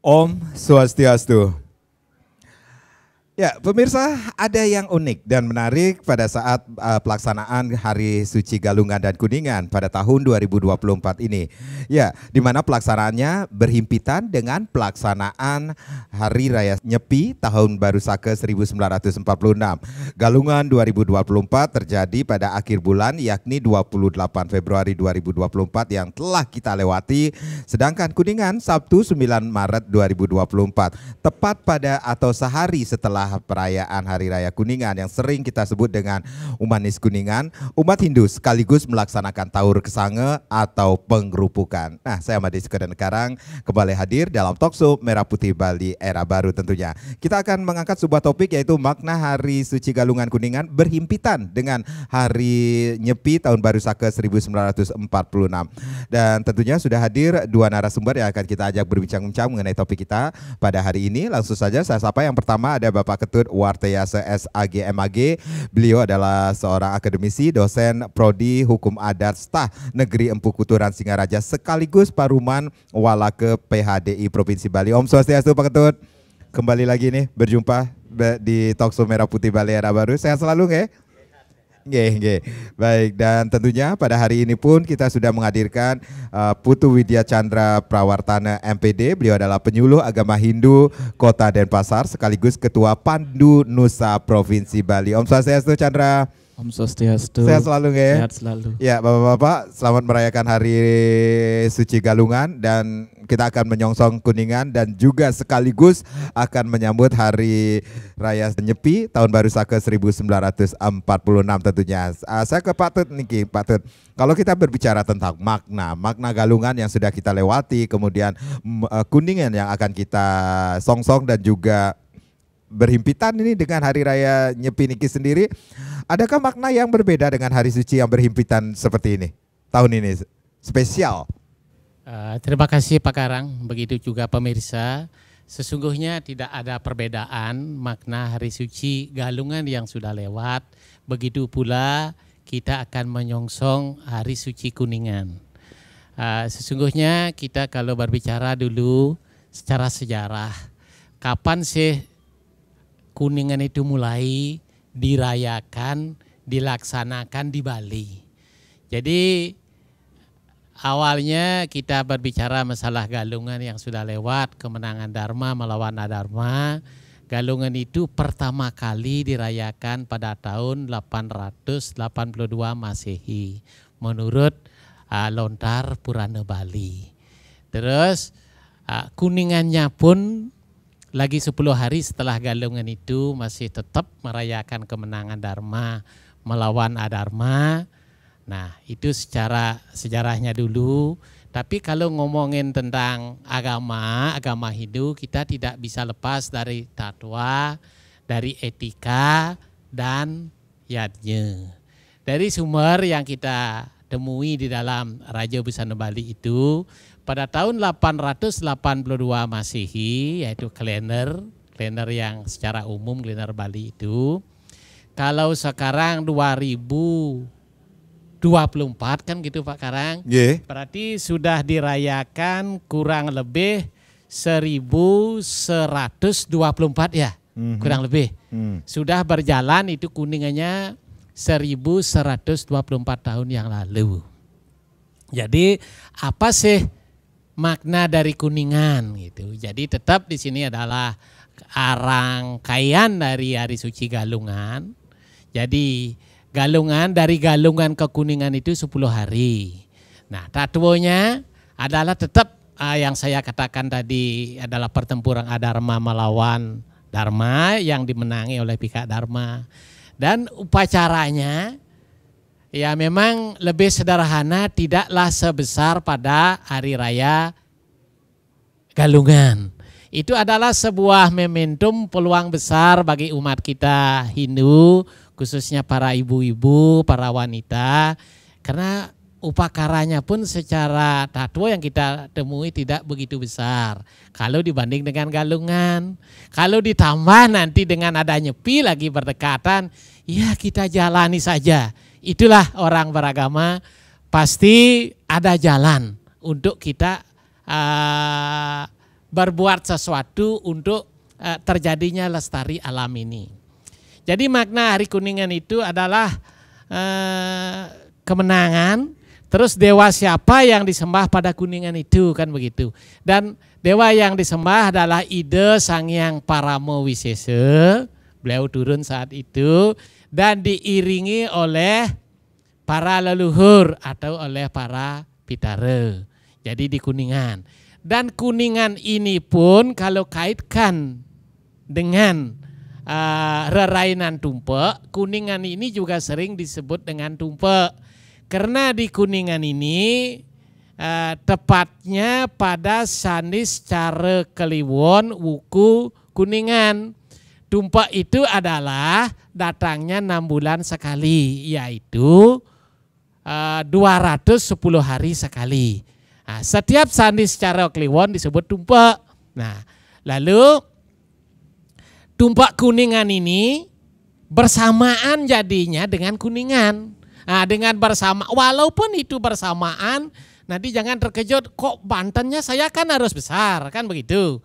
Om Swastiastu. Ya, pemirsa, ada yang unik dan menarik pada saat pelaksanaan Hari Suci Galungan dan Kuningan pada tahun 2024 ini. Ya, di mana pelaksanaannya berhimpitan dengan pelaksanaan Hari Raya Nyepi Tahun Baru Saka 1946. Galungan 2024 terjadi pada akhir bulan, yakni 28 Februari 2024 yang telah kita lewati, sedangkan Kuningan Sabtu 9 Maret 2024, tepat pada atau sehari setelah perayaan Hari Raya Kuningan yang sering kita sebut dengan Umanis Kuningan. Umat Hindu sekaligus melaksanakan Taur Kesange atau penggerupukan. Nah, saya Made Sukadan Karang kembali hadir dalam Talkshow Merah Putih Bali Era Baru tentunya. Kita akan mengangkat sebuah topik, yaitu makna Hari Suci Galungan Kuningan berhimpitan dengan Hari Nyepi Tahun Baru Saka 1946. Dan tentunya sudah hadir dua narasumber yang akan kita ajak berbincang-bincang mengenai topik kita pada hari ini. Langsung saja saya sapa. Yang pertama ada Bapak Ketut Warteyase SAG MAG. Beliau adalah seorang akademisi, dosen prodi Hukum Adat Staf Negeri Empu Kuturan Singaraja, sekaligus Paruman Walake PHDI Provinsi Bali. Om Swastiastu Pak Ketut. Kembali lagi nih berjumpa di Talkshow Merah Putih Bali Era Baru. Sehat selalu nggih? Nggih. Baik, dan tentunya pada hari ini pun kita sudah menghadirkan Putu Widya Chandra Prawartana MPD. Beliau adalah penyuluh agama Hindu Kota Denpasar sekaligus Ketua Pandu Nusa Provinsi Bali. Om Swastiastu Chandra. Om Swastiastu. Sehat selalu nggih? Sehat selalu. Ya, Bapak-bapak, selamat merayakan Hari Suci Galungan, dan kita akan menyongsong Kuningan dan juga sekaligus akan menyambut Hari Raya Nyepi Tahun Baru Saka 1946 tentunya. Saya ke Pak Tut niki, Pak Tut. Kalau kita berbicara tentang makna Galungan yang sudah kita lewati, kemudian Kuningan yang akan kita songsong dan juga berhimpitan ini dengan Hari Raya Nyepi niki sendiri, adakah makna yang berbeda dengan Hari Suci yang berhimpitan seperti ini? Tahun ini spesial. Terima kasih Pak Karang, begitu juga pemirsa. Sesungguhnya tidak ada perbedaan makna Hari Suci Galungan yang sudah lewat. Begitu pula kita akan menyongsong Hari Suci Kuningan. Sesungguhnya kita kalau berbicara dulu secara sejarah, kapan sih Kuningan itu mulai dirayakan, dilaksanakan di Bali. Jadi awalnya kita berbicara masalah Galungan yang sudah lewat, kemenangan Dharma melawan Adharma. Galungan itu pertama kali dirayakan pada tahun 882 Masehi menurut Lontar Purana Bali. Terus Kuningannya pun lagi 10 hari setelah Galungan itu masih tetap merayakan kemenangan Dharma melawan Adharma. Nah, itu secara sejarahnya dulu. Tapi kalau ngomongin tentang agama Hindu, kita tidak bisa lepas dari tatwa, dari etika, dan yadnya. Dari sumber yang kita temui di dalam Raja Busana Bali itu, pada tahun 882 Masehi, yaitu kalender yang secara umum kalender Bali itu, kalau sekarang 2024 kan gitu Pak Karang, berarti sudah dirayakan kurang lebih 1124 ya, kurang lebih. Sudah berjalan itu Kuningannya 1124 tahun yang lalu. Jadi apa sih makna dari Kuningan gitu? Jadi tetap di sini adalah rangkaian dari Hari Suci Galungan. Jadi Galungan, dari Galungan ke Kuningan itu 10 hari. Nah, tatwonya adalah tetap yang saya katakan tadi adalah pertempuran Adharma melawan Dharma yang dimenangi oleh pihak Dharma. Dan upacaranya ya memang lebih sederhana, tidaklah sebesar pada Hari Raya Galungan. Itu adalah sebuah momentum peluang besar bagi umat kita Hindu, khususnya para ibu-ibu, para wanita, karena upakaranya pun secara tatwa yang kita temui tidak begitu besar kalau dibanding dengan Galungan. Kalau ditambah nanti dengan ada Nyepi lagi berdekatan, ya kita jalani saja. Itulah orang beragama, pasti ada jalan untuk kita berbuat sesuatu untuk terjadinya lestari alam ini. Jadi makna Hari Kuningan itu adalah kemenangan, terus dewa siapa yang disembah pada Kuningan itu, kan begitu. Dan dewa yang disembah adalah Ide Sang Hyang Paramo Wisesa, beliau turun saat itu dan diiringi oleh para leluhur atau oleh para pitara. Jadi di Kuningan. Dan Kuningan ini pun kalau kaitkan dengan rerainan tumpek, Kuningan ini juga sering disebut dengan tumpek. Karena di Kuningan ini tepatnya pada sanis cara Kliwon Wuku Kuningan. Tumpek itu adalah datangnya 6 bulan sekali, yaitu 210 hari sekali. Nah, setiap sanis cara Kliwon disebut tumpek. Nah, lalu tumpek Kuningan ini bersamaan jadinya dengan Kuningan. Nah, dengan bersama, walaupun itu bersamaan, nanti jangan terkejut, kok Bantennya saya kan harus besar, kan begitu.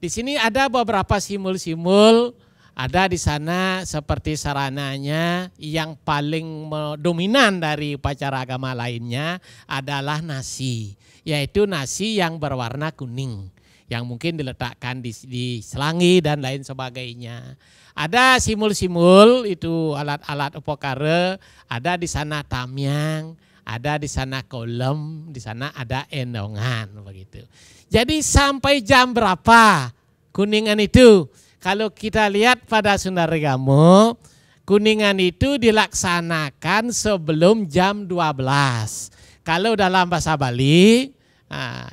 Di sini ada beberapa simbol-simbol, ada di sana seperti sarananya yang paling dominan dari upacara agama lainnya adalah nasi, yaitu nasi yang berwarna kuning, yang mungkin diletakkan di selangi dan lain sebagainya. Ada simbol-simbol itu alat-alat upakara, ada di sana tamyang, ada di sana kolom, di sana ada endongan begitu. Jadi sampai jam berapa Kuningan itu? Kalau kita lihat pada Sunda Regamo, Kuningan itu dilaksanakan sebelum jam 12. Kalau dalam bahasa Bali,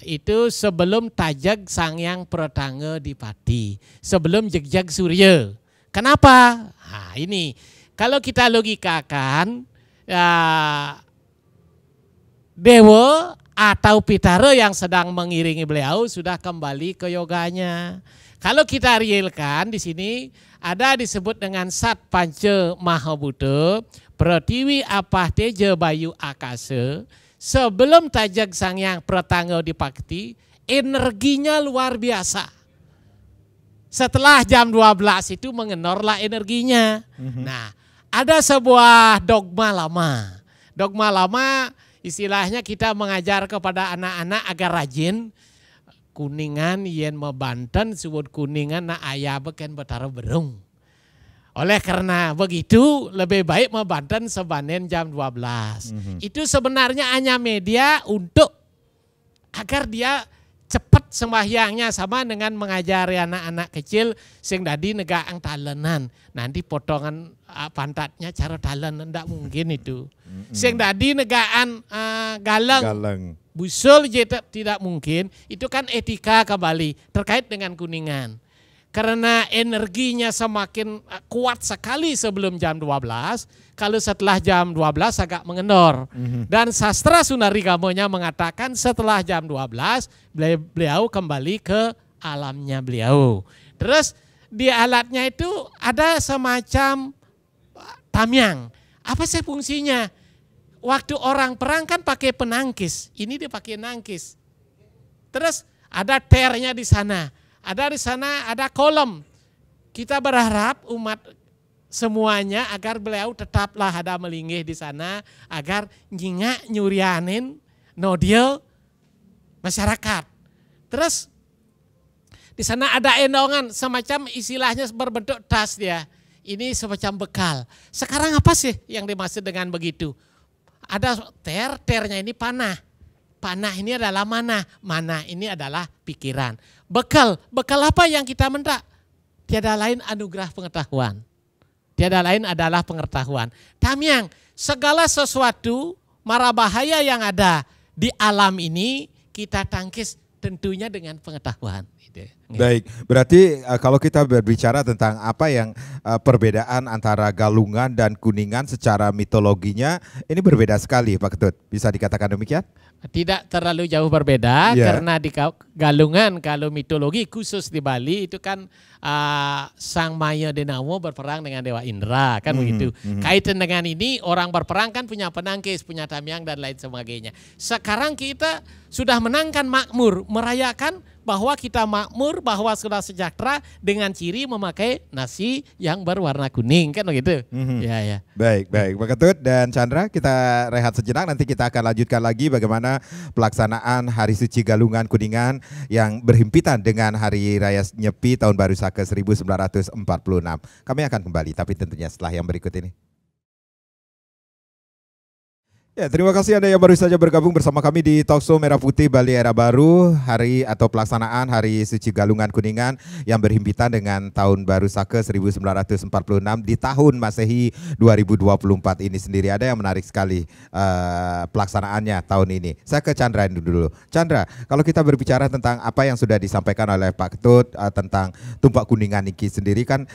itu sebelum tajag Sang Hyang Pratangga Dipati, sebelum jegjag surya. Kenapa? Nah, ini kalau kita logikakan, dewa atau pitara yang sedang mengiringi beliau sudah kembali ke yoganya. Kalau kita realkan di sini ada disebut dengan Sat Panca Mahabhuta, Pratiwi Apah Teja Bayu Akasa. Sebelum tajag Sang Hyang Pratangga Dipati, energinya luar biasa. Setelah jam 12 itu mengenorlah energinya. Nah, ada sebuah dogma lama. Dogma lama istilahnya kita mengajar kepada anak-anak agar rajin. Kuningan yen Banten sebut Kuningan na ayah beken betara berung. Oleh karena begitu lebih baik Banten sebanen jam 12. Itu sebenarnya hanya media untuk agar dia cepat sembahyangnya, sama dengan mengajari anak-anak kecil sing dadi negaang talenan. Nanti potongan pantatnya cara talenan ndak mungkin itu. Sing dadi negaan galang. Busul tidak mungkin. Itu kan etika kembali terkait dengan Kuningan. Karena energinya semakin kuat sekali sebelum jam 12, kalau setelah jam 12 agak mengendor. Dan sastra Sunda Regamonya mengatakan setelah jam 12 beliau kembali ke alamnya beliau. Terus di alatnya itu ada semacam tamyang. Apa sih fungsinya? Waktu orang perang kan pakai penangkis, ini dia pakai nangkis. Terus ada ternya di sana. Ada di sana ada kolom. Kita berharap umat semuanya agar beliau tetaplah ada melinggih di sana, agar nyingak nyurianin nodil masyarakat. Terus di sana ada endongan, semacam istilahnya berbentuk tas dia. Ini semacam bekal. Sekarang apa sih yang dimaksud dengan begitu? Ada ternya ini panah. Panah ini adalah mana? Mana ini adalah pikiran. Bekal apa yang kita minta? Tiada lain anugerah pengetahuan. Tiada lain adalah pengetahuan. Tamyang, segala sesuatu mara bahaya yang ada di alam ini kita tangkis tentunya dengan pengetahuan. Baik, berarti kalau kita berbicara tentang apa yang perbedaan antara Galungan dan Kuningan secara mitologinya ini berbeda sekali Pak Ketut. Bisa dikatakan demikian? Tidak terlalu jauh berbeda karena di Galungan kalau mitologi khusus di Bali itu kan Sang Maya Denawo berperang dengan Dewa Indra kan begitu. Kaitan dengan ini orang berperang kan punya penangkis, punya tamyang dan lain sebagainya. Sekarang kita sudah menangkan makmur, merayakan bahwa kita makmur, bahwa sudah sejahtera dengan ciri memakai nasi yang berwarna kuning kan begitu. Ya. Baik Pak Ketut dan Chandra, kita rehat sejenak, nanti kita akan lanjutkan lagi bagaimana pelaksanaan Hari Suci Galungan Kuningan yang berhimpitan dengan Hari Raya Nyepi Tahun Baru Saka 1946. Kami akan kembali tapi tentunya setelah yang berikut ini. Ya, terima kasih Anda yang baru saja bergabung bersama kami di Talkshow Merah Putih Bali Era Baru, hari atau pelaksanaan Hari Suci Galungan Kuningan yang berhimpitan dengan Tahun Baru Saka 1946 di tahun Masehi 2024 ini sendiri. Ada yang menarik sekali pelaksanaannya tahun ini. Saya ke Chandra dulu. Chandra, kalau kita berbicara tentang apa yang sudah disampaikan oleh Pak Ketut tentang Tumpak Kuningan ini sendiri kan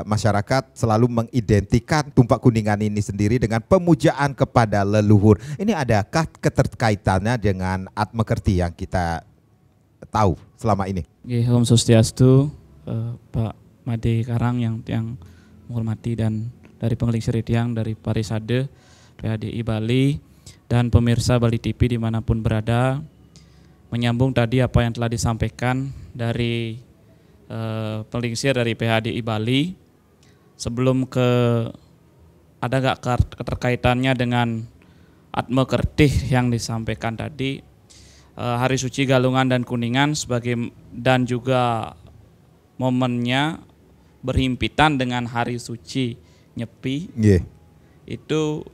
masyarakat selalu mengidentikan Tumpak Kuningan ini sendiri dengan pemujaan kepada leluhur. Ini adakah keterkaitannya dengan Atmakerti yang kita tahu selama ini? Om Swastiastu, Pak Made Karang yang menghormati dan dari Pengeling Siritiang, dari Parisade, PHDI Bali, dan pemirsa Bali TV dimanapun berada. Menyambung tadi apa yang telah disampaikan dari Pelingsir dari PHDI Bali. Sebelum ada nggak keterkaitannya dengan Atmakerti yang disampaikan tadi, Hari Suci Galungan dan Kuningan dan juga momennya berhimpitan dengan Hari Suci Nyepi. Itu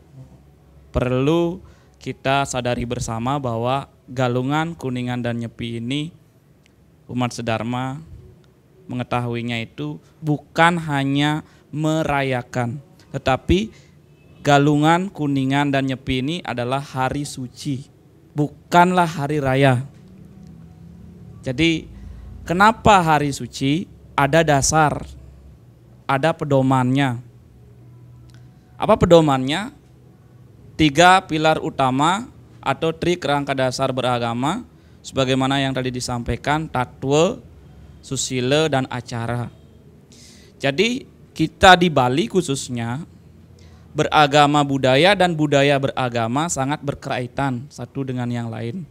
perlu kita sadari bersama bahwa Galungan, Kuningan dan Nyepi ini umat sedharma mengetahuinya itu bukan hanya merayakan, tetapi Galungan, Kuningan, dan Nyepi ini adalah hari suci, bukanlah hari raya. Jadi kenapa hari suci? Ada dasar, ada pedomannya. Apa pedomannya? 3 pilar utama atau kerangka dasar beragama, sebagaimana yang tadi disampaikan, tatwa, susila, dan acara. Jadi kita di Bali khususnya, beragama budaya dan budaya beragama sangat berkaitan satu dengan yang lain.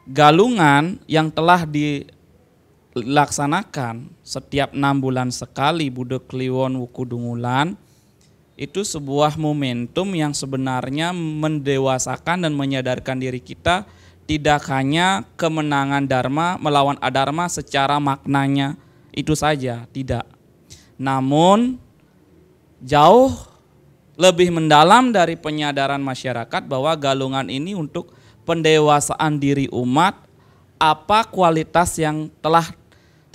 Galungan yang telah dilaksanakan setiap 6 bulan sekali Budo Kliwon Wuku Dungulan itu sebuah momentum yang sebenarnya mendewasakan dan menyadarkan diri kita tidak hanya kemenangan Dharma melawan Adharma secara maknanya itu saja, tidak. Namun jauh lebih mendalam dari penyadaran masyarakat bahwa Galungan ini untuk pendewasaan diri umat, apa kualitas yang telah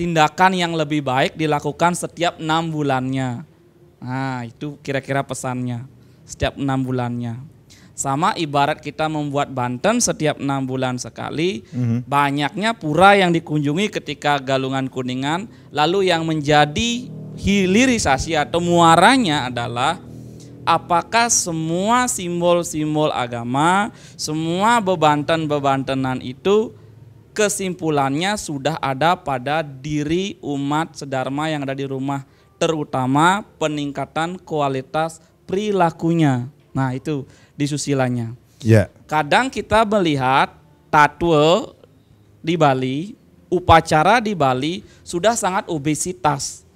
tindakan yang lebih baik dilakukan setiap 6 bulannya. Nah itu kira-kira pesannya, setiap 6 bulannya. Sama ibarat kita membuat Banten setiap 6 bulan sekali, banyaknya pura yang dikunjungi ketika Galungan Kuningan, lalu yang menjadi hilirisasi atau muaranya adalah apakah semua simbol-simbol agama, semua bebanten-bebantenan itu kesimpulannya sudah ada pada diri umat sedharma yang ada di rumah, terutama peningkatan kualitas perilakunya. Nah itu di susilanya. Kadang kita melihat tatwa di Bali, upacara di Bali sudah sangat obesitas.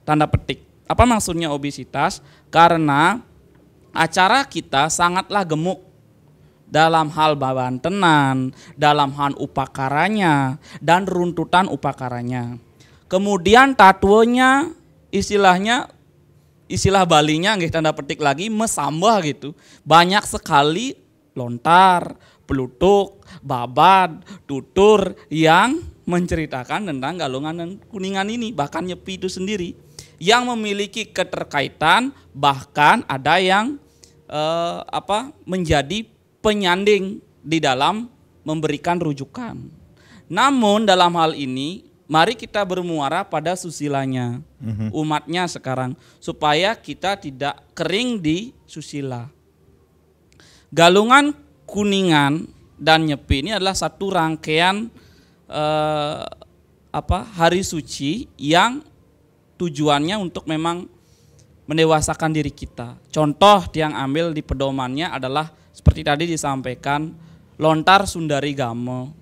Tanda petik. Apa maksudnya obesitas? Karena acara kita sangatlah gemuk dalam hal babantenan, dalam hal upakaranya, dan runtutan upakaranya. Kemudian tatwonya istilah Balinya nggih tanda petik lagi mesambah gitu. Banyak sekali lontar, pelutuk, babad, tutur yang menceritakan tentang Galungan dan Kuningan ini, bahkan Nyepi itu sendiri yang memiliki keterkaitan, bahkan ada yang menjadi penyanding di dalam memberikan rujukan. Namun dalam hal ini mari kita bermuara pada susilanya, umatnya sekarang, supaya kita tidak kering di susila. Galungan, Kuningan, dan Nyepi ini adalah satu rangkaian hari suci yang tujuannya untuk memang mendewasakan diri kita. Contoh yang ambil di pedomannya adalah seperti tadi disampaikan Lontar Sundari Gamo.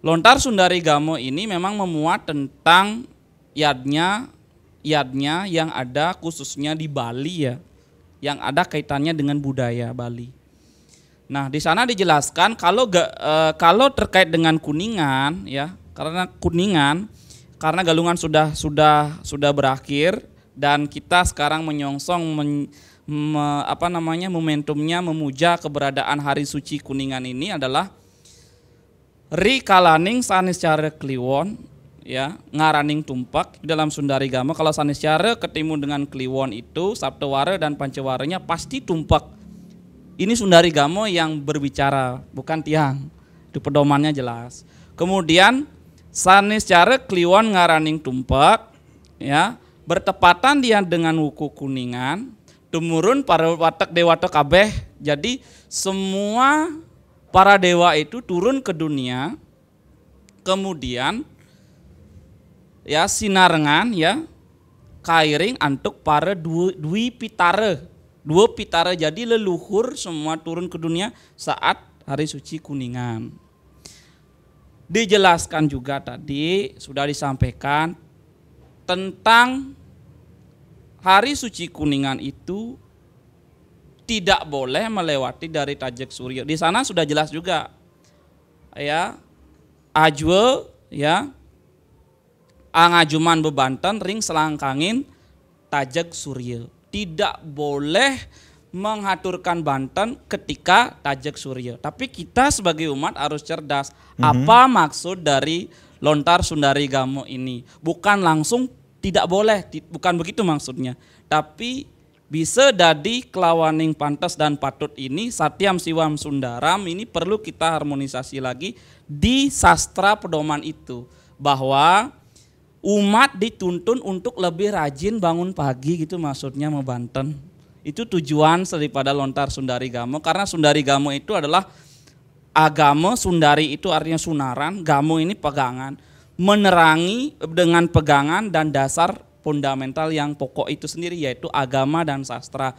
Lontar Sundari Gamo ini memang memuat tentang yadnya yang ada khususnya di Bali ya, yang ada kaitannya dengan budaya Bali. Nah, di sana dijelaskan kalau terkait dengan Kuningan ya, karena galungan sudah berakhir dan kita sekarang menyongsong momentumnya memuja keberadaan hari suci Kuningan ini adalah Rikalaning saniscara Kliwon ya, ngaraning tumpak dalam Sundari Gamo. Kalau saniscara ketemu dengan Kliwon itu Sabtawara dan Pancawaranya pasti tumpak. Ini Sundari Gamo yang berbicara, bukan tiang. Itu pedomannya jelas. Kemudian saniscara Kliwon ngaraning tumpak ya, bertepatan dia dengan wuku Kuningan, tumurun para watak dewata kabeh. Jadi semua para dewa itu turun ke dunia, kemudian ya sinarengan ya kairing antuk para dua pitara, jadi leluhur semua turun ke dunia saat hari suci Kuningan. Dijelaskan juga tadi sudah disampaikan tentang hari suci Kuningan itu tidak boleh melewati dari Tajek Surya. Di sana sudah jelas juga ya, ajwe ya angajuman bebanten ring selangkangin Tajek Surya. Tidak boleh menghaturkan banten ketika Tajek Surya. Tapi kita sebagai umat harus cerdas. Apa maksud dari Lontar Sundari Gamo ini? Bukan langsung tidak boleh, bukan begitu maksudnya. Tapi bisa dadi kelawaning pantas dan patut ini Satyam Siwam Sundaram ini perlu kita harmonisasi lagi di sastra pedoman itu, bahwa umat dituntun untuk lebih rajin bangun pagi gitu, maksudnya membanten. Itu tujuan daripada Lontar Sundari Gamo, karena Sundari Gamo itu adalah agama. Sundari itu artinya sunaran, Gamo ini pegangan, menerangi dengan pegangan dan dasar fundamental yang pokok itu sendiri, yaitu agama dan sastra.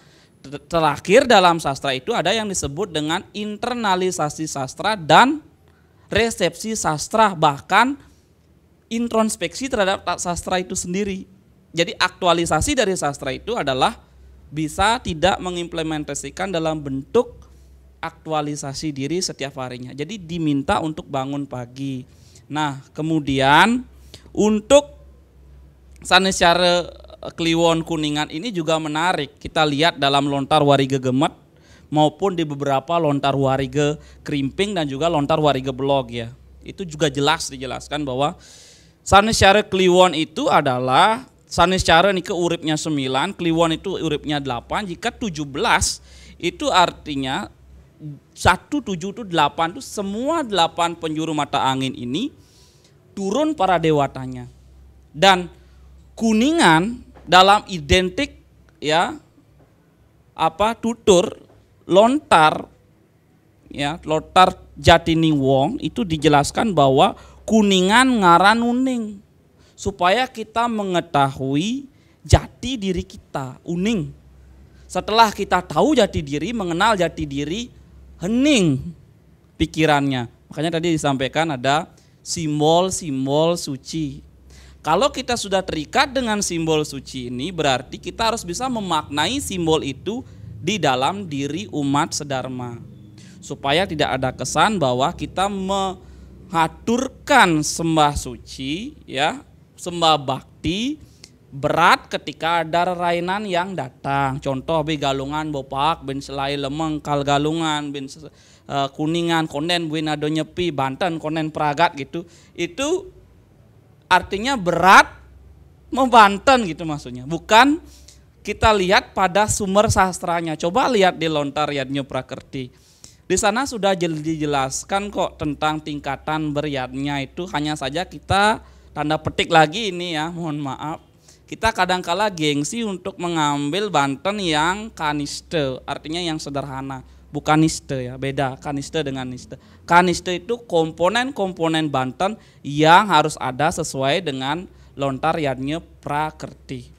Terakhir dalam sastra itu ada yang disebut dengan internalisasi sastra dan resepsi sastra, bahkan introspeksi terhadap sastra itu sendiri. Jadi aktualisasi dari sastra itu adalah bisa tidak mengimplementasikan dalam bentuk aktualisasi diri setiap harinya. Jadi diminta untuk bangun pagi. Nah, kemudian untuk sanescara Kliwon Kuningan ini juga menarik. Kita lihat dalam Lontar Warige Gemet maupun di beberapa Lontar Warige Krimping dan juga Lontar Warige Blog ya. Itu juga jelas dijelaskan bahwa sanescara Kliwon itu adalah sanescara ini ke uripnya 9, Kliwon itu uripnya 8. Jika 17 itu artinya 1, 7 itu 8 itu semua 8 penjuru mata angin ini turun para dewatanya. Dan Kuningan dalam identik ya tutur lontar ya, Lontar Jatini Wong itu dijelaskan bahwa Kuningan ngaran uning, supaya kita mengetahui jati diri kita uning. Setelah kita tahu jati diri, mengenal jati diri, hening pikirannya. Makanya tadi disampaikan ada simbol-simbol suci. Kalau kita sudah terikat dengan simbol suci ini, berarti kita harus bisa memaknai simbol itu di dalam diri umat sedharma. Supaya tidak ada kesan bahwa kita mengaturkan sembah suci, ya, sembah bakti, berat ketika ada rainan yang datang. Contoh galungan bopak, ben selai lemeng, kal galungan, ben Kuningan, konden, ben ado nyepi, Banten, konden pragat gitu. Itu artinya berat membanten gitu maksudnya. Bukan kita lihat pada sumber sastranya. Coba lihat di Lontar Yadnya Prakerti. Di sana sudah dijelaskan kok tentang tingkatan beryatnya itu, hanya saja kita tanda petik lagi ini ya, mohon maaf. Kita kadangkala gengsi untuk mengambil Banten yang kaniste, artinya yang sederhana. Bukan niste ya, beda kaniste dengan niste. Kaniste itu komponen-komponen Banten yang harus ada sesuai dengan lontar yadnya Prakerti.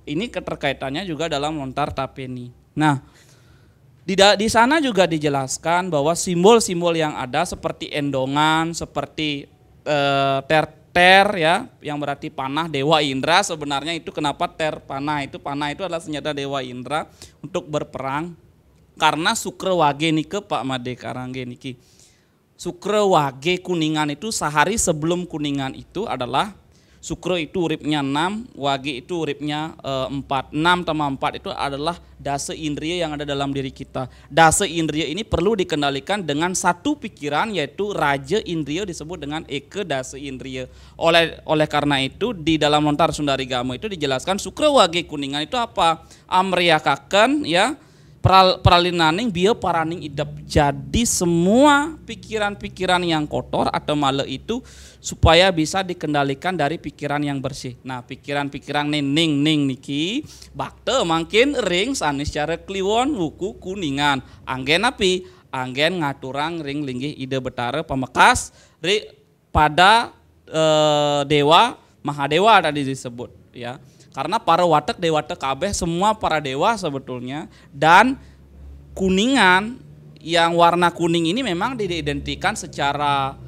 Ini keterkaitannya juga dalam lontar Tapeni. Nah, di sana juga dijelaskan bahwa simbol-simbol yang ada seperti endongan, seperti ter ya, yang berarti panah Dewa Indra. Sebenarnya itu kenapa panah itu adalah senjata Dewa Indra untuk berperang. Karena Sukre Wage nike Pak Made Karangge niki. Sukre Wage Kuningan itu sehari sebelum Kuningan itu adalah Sukre itu uripnya 6, Wage itu uripnya 4. 6 tambah 4 itu adalah dasa indriya yang ada dalam diri kita. Dasa indriya ini perlu dikendalikan dengan satu pikiran, yaitu Raja Indriya disebut dengan Eke Dasa Indriya. Oleh karena itu di dalam lontar Sundarigama itu dijelaskan Sukre Wage Kuningan itu apa? Amriakaken ya, pralinaning bieu paraning idep. Jadi semua pikiran-pikiran yang kotor atau male itu supaya bisa dikendalikan dari pikiran yang bersih. Nah, pikiran-pikiran ning niki bakte makin ring sanes cara kliwon wuku Kuningan. Anggen api? Anggen ngaturang ring linggih ide betara pamekas pada dewa Mahadewa tadi disebut ya. Karena para watek dewata kabeh semua para dewa sebetulnya, dan Kuningan yang warna kuning ini memang diidentikan secara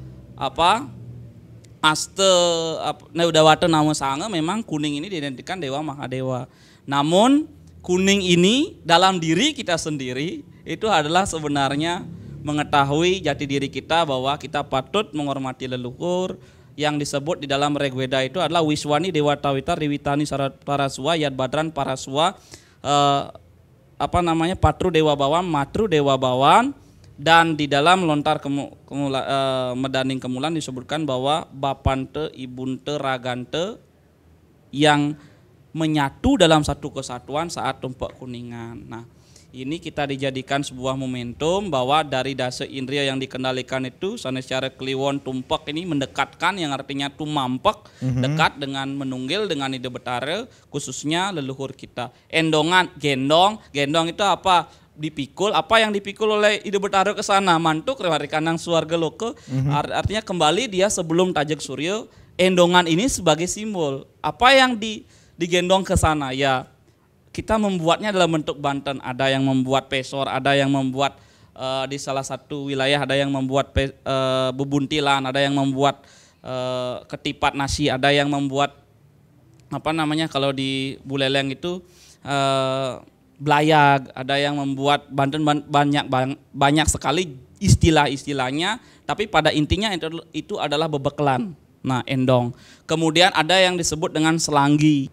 dewata nama sanga, memang kuning ini diidentikan Dewa Mahadewa. Namun kuning ini dalam diri kita sendiri itu adalah sebenarnya mengetahui jati diri kita bahwa kita patut menghormati leluhur. Yang disebut di dalam Rigveda itu adalah Wiswani Dewa Tawita Riwitani Paraswa Yad Badran Paraswa Patru Dewa Bawan, Matru Dewa Bawan, dan di dalam lontar Medaning Kemulan disebutkan bahwa Bapante Ibunte Ragante yang menyatu dalam satu kesatuan saat tumpak Kuningan. Nah, ini kita dijadikan sebuah momentum bahwa dari dasa indriya yang dikendalikan itu sanes cara kliwon tumpak ini mendekatkan, yang artinya tumampak, dekat dengan menunggil dengan ide betara, khususnya leluhur kita. Endongan, gendong itu apa? Dipikul, apa yang dipikul oleh ide betara ke sana? Mantuk rewari kanang suarga loke, artinya kembali dia sebelum tajak surya. Endongan ini sebagai simbol. Apa yang digendong ke sana? Ya, kita membuatnya dalam bentuk Banten. Ada yang membuat pesor, ada yang membuat di salah satu wilayah ada yang membuat bebuntilan, ada yang membuat ketipat nasi, ada yang membuat kalau di Buleleng itu belayag, ada yang membuat Banten banyak sekali istilah-istilahnya, tapi pada intinya itu adalah bebekelan. Nah, endong. Kemudian ada yang disebut dengan selanggi.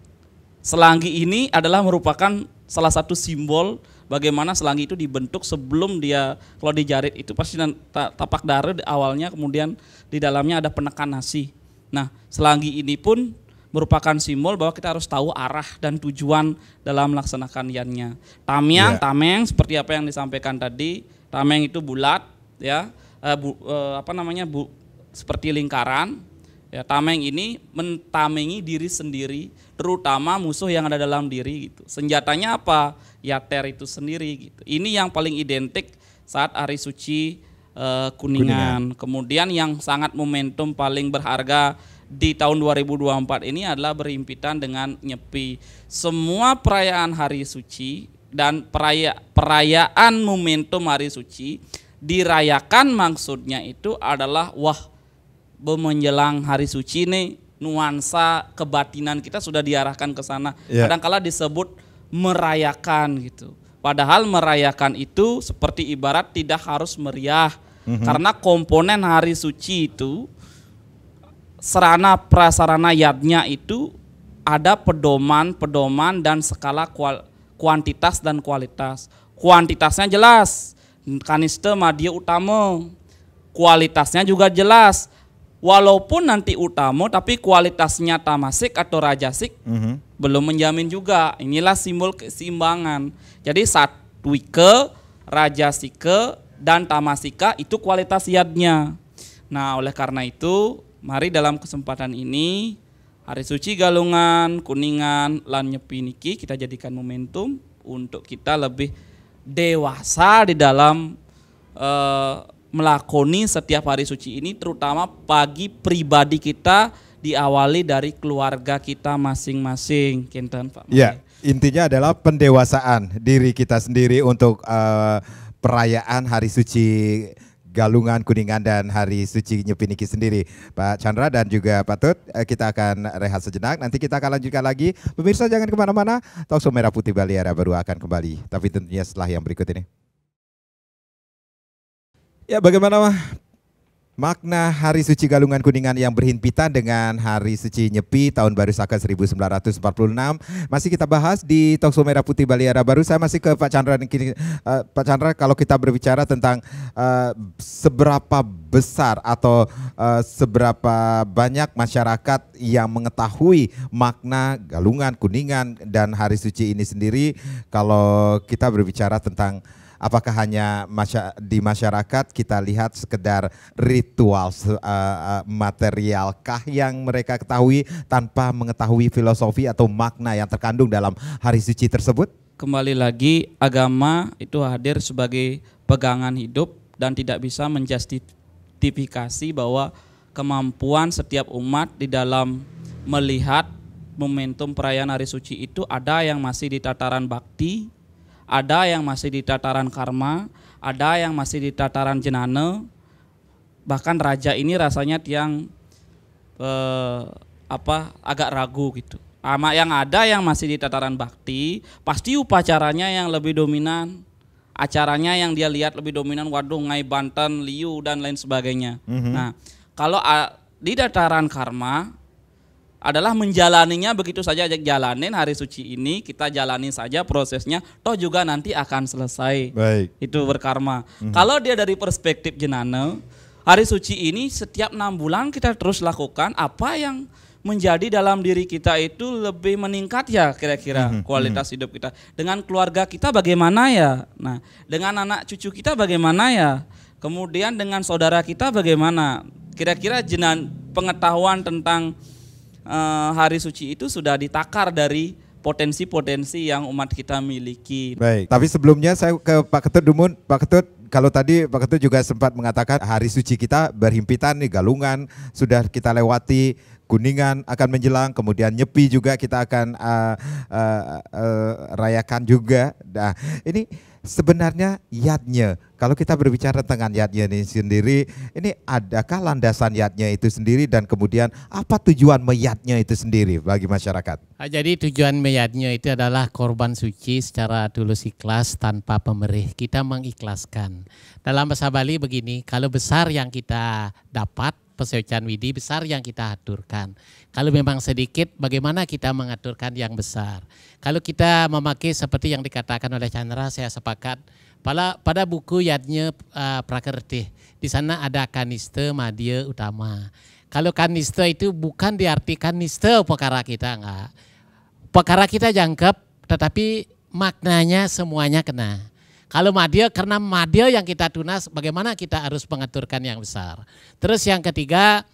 Selanggi ini adalah merupakan salah satu simbol bagaimana selanggi itu dibentuk sebelum dia, kalau dijarit itu pasti tapak darah di awalnya, kemudian di dalamnya ada penekan nasi. Nah, selanggi ini pun merupakan simbol bahwa kita harus tahu arah dan tujuan dalam melaksanakan yannya. Tameng seperti apa yang disampaikan tadi. Tameng itu bulat ya, seperti lingkaran. Ya, tameng ini mentamengi diri sendiri, terutama musuh yang ada dalam diri gitu. Senjatanya apa? Ya ter itu sendiri gitu. Ini yang paling identik saat hari suci Kuningan. Kemudian yang sangat momentum paling berharga di tahun 2024 ini adalah berhimpitan dengan Nyepi. Semua perayaan hari suci dan perayaan momentum hari suci dirayakan, maksudnya itu adalah menjelang hari suci nih, nuansa kebatinan kita sudah diarahkan ke sana. Kadang-kala disebut merayakan gitu. Padahal merayakan itu seperti ibarat tidak harus meriah. Karena komponen hari suci itu, sarana prasarana yadnya itu ada pedoman dan skala kuantitas dan kualitas. Kuantitasnya jelas, kaniste madya utama. Kualitasnya juga jelas. Walaupun nanti utama tapi kualitasnya tamasik atau rajasik belum menjamin juga. Inilah simbol keseimbangan. Jadi satwike, rajasike, dan tamasika itu kualitas yadnya. Nah, oleh karena itu, mari dalam kesempatan ini Hari Suci Galungan, Kuningan, lan Nyepi niki kita jadikan momentum untuk kita lebih dewasa di dalam melakoni setiap hari suci ini, terutama bagi pribadi kita diawali dari keluarga kita masing-masing. Kinten, Pak. Ya, intinya adalah pendewasaan diri kita sendiri untuk perayaan Hari Suci Galungan, Kuningan, dan Hari Suci Nyepi niki sendiri. Pak Chandra dan juga Pak Tut, kita akan rehat sejenak. Nanti kita akan lanjutkan lagi. Pemirsa jangan kemana-mana, Talkshow Merah Putih Baliara baru akan kembali. Tapi tentunya setelah yang berikut ini. Ya, bagaimana makna Hari Suci Galungan Kuningan yang berhimpitan dengan Hari Suci Nyepi Tahun Baru Saka 1946. Masih kita bahas di Talkshow Merah Putih Baliara baru. Saya masih ke Pak Chandra. Pak Chandra, kalau kita berbicara tentang seberapa besar atau seberapa banyak masyarakat yang mengetahui makna Galungan, Kuningan, dan Hari Suci ini sendiri, kalau kita berbicara tentang apakah hanya di masyarakat kita lihat sekedar ritual materialkah yang mereka ketahui tanpa mengetahui filosofi atau makna yang terkandung dalam hari suci tersebut? Kembali lagi, agama itu hadir sebagai pegangan hidup dan tidak bisa menjustifikasi bahwa kemampuan setiap umat di dalam melihat momentum perayaan hari suci itu ada yang masih di tataran bakti, ada yang masih di tataran karma, ada yang masih di tataran jenana. Bahkan raja ini rasanya tiang agak ragu gitu. Yang ada yang masih di tataran bakti, pasti upacaranya yang lebih dominan, acaranya yang dia lihat lebih dominan, waduh ngai Banten, liu dan lain sebagainya. Nah, kalau di tataran karma adalah menjalaninya begitu saja, jalanin hari suci ini, kita jalani saja prosesnya, toh juga nanti akan selesai. Baik. Itu berkarma. Kalau dia dari perspektif jenana, hari suci ini setiap 6 bulan kita terus lakukan apa yang menjadi dalam diri kita itu lebih meningkat ya kira-kira kualitas hidup kita. Dengan keluarga kita bagaimana ya? Nah, dengan anak cucu kita bagaimana ya? Kemudian dengan saudara kita bagaimana? Kira-kira pengetahuan tentang hari suci itu sudah ditakar dari potensi-potensi yang umat kita miliki. Baik, tapi sebelumnya saya ke Pak Ketut Dumun. Pak Ketut, kalau tadi Pak Ketut juga sempat mengatakan hari suci kita berhimpitan nih, Galungan sudah kita lewati, Kuningan akan menjelang, kemudian Nyepi juga kita akan rayakan juga. Nah, ini sebenarnya yadnya, kalau kita berbicara tentang yadnya ini sendiri, ini adakah landasan yadnya itu sendiri dan kemudian apa tujuan meyadnya itu sendiri bagi masyarakat? Jadi tujuan meyadnya itu adalah korban suci secara tulus ikhlas tanpa pemerih. Kita mengikhlaskan. Dalam bahasa Bali begini, kalau besar yang kita dapat, pesucian widi besar yang kita aturkan. Kalau memang sedikit, bagaimana kita mengaturkan yang besar? Kalau kita memakai seperti yang dikatakan oleh Chandra, saya sepakat. Pada buku yadnya Prakerti, di sana ada kanista, madya, utama. Kalau kanista itu bukan diartikan nista perkara kita, enggak. Perkara kita jangkep, tetapi maknanya semuanya kena. Kalau madya, karena madya yang kita tunas, bagaimana kita harus mengaturkan yang besar. Terus yang ketiga,